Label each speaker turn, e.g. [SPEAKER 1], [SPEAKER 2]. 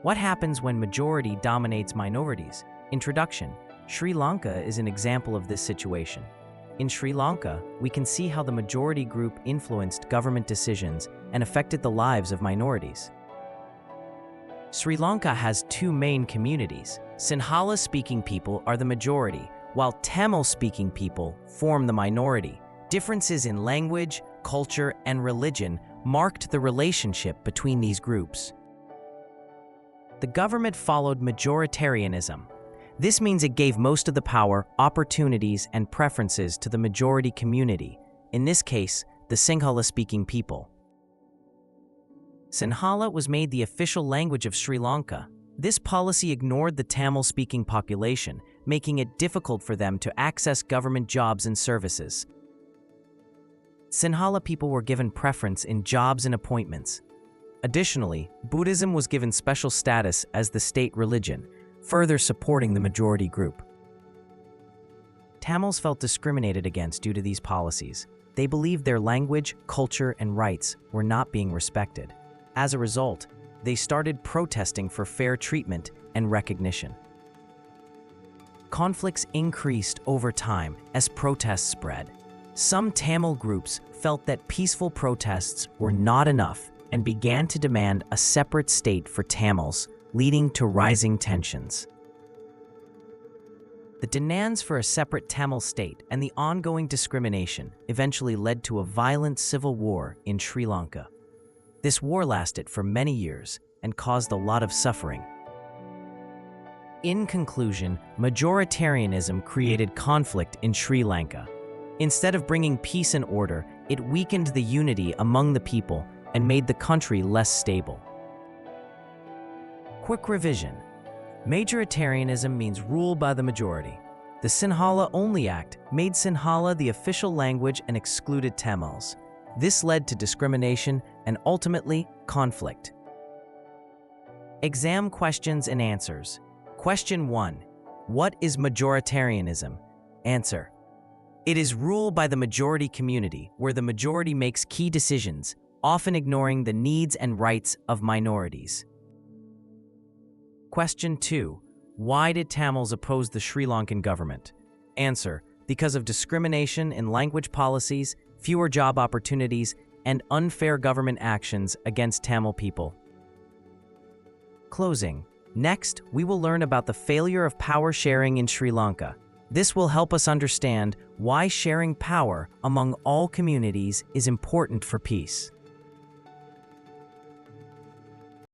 [SPEAKER 1] What happens when majority dominates minorities? Introduction. Sri Lanka is an example of this situation. In Sri Lanka, we can see how the majority group influenced government decisions and affected the lives of minorities. Sri Lanka has two main communities. Sinhala-speaking people are the majority, while Tamil-speaking people form the minority. Differences in language, culture, and religion marked the relationship between these groups. The government followed majoritarianism. This means it gave most of the power, opportunities, and preferences to the majority community, in this case, the Sinhala-speaking people. Sinhala was made the official language of Sri Lanka. This policy ignored the Tamil-speaking population, making it difficult for them to access government jobs and services. Sinhala people were given preference in jobs and appointments. Additionally, Buddhism was given special status as the state religion, further supporting the majority group. Tamils felt discriminated against due to these policies. They believed their language, culture, and rights were not being respected. As a result, they started protesting for fair treatment and recognition. Conflicts increased over time as protests spread. Some Tamil groups felt that peaceful protests were not enough and began to demand a separate state for Tamils, leading to rising tensions. The demands for a separate Tamil state and the ongoing discrimination eventually led to a violent civil war in Sri Lanka. This war lasted for many years and caused a lot of suffering. In conclusion, majoritarianism created conflict in Sri Lanka. Instead of bringing peace and order, it weakened the unity among the people and made the country less stable. Quick revision. Majoritarianism means rule by the majority. The Sinhala Only Act made Sinhala the official language and excluded Tamils. This led to discrimination and ultimately conflict. Exam questions and answers. Question 1. What is majoritarianism? Answer. It is rule by the majority community, where the majority makes key decisions, often ignoring the needs and rights of minorities. Question 2. Why did Tamils oppose the Sri Lankan government? Answer. Because of discrimination in language policies, fewer job opportunities, and unfair government actions against Tamil people. Closing. Next, we will learn about the failure of power sharing in Sri Lanka. This will help us understand why sharing power among all communities is important for peace.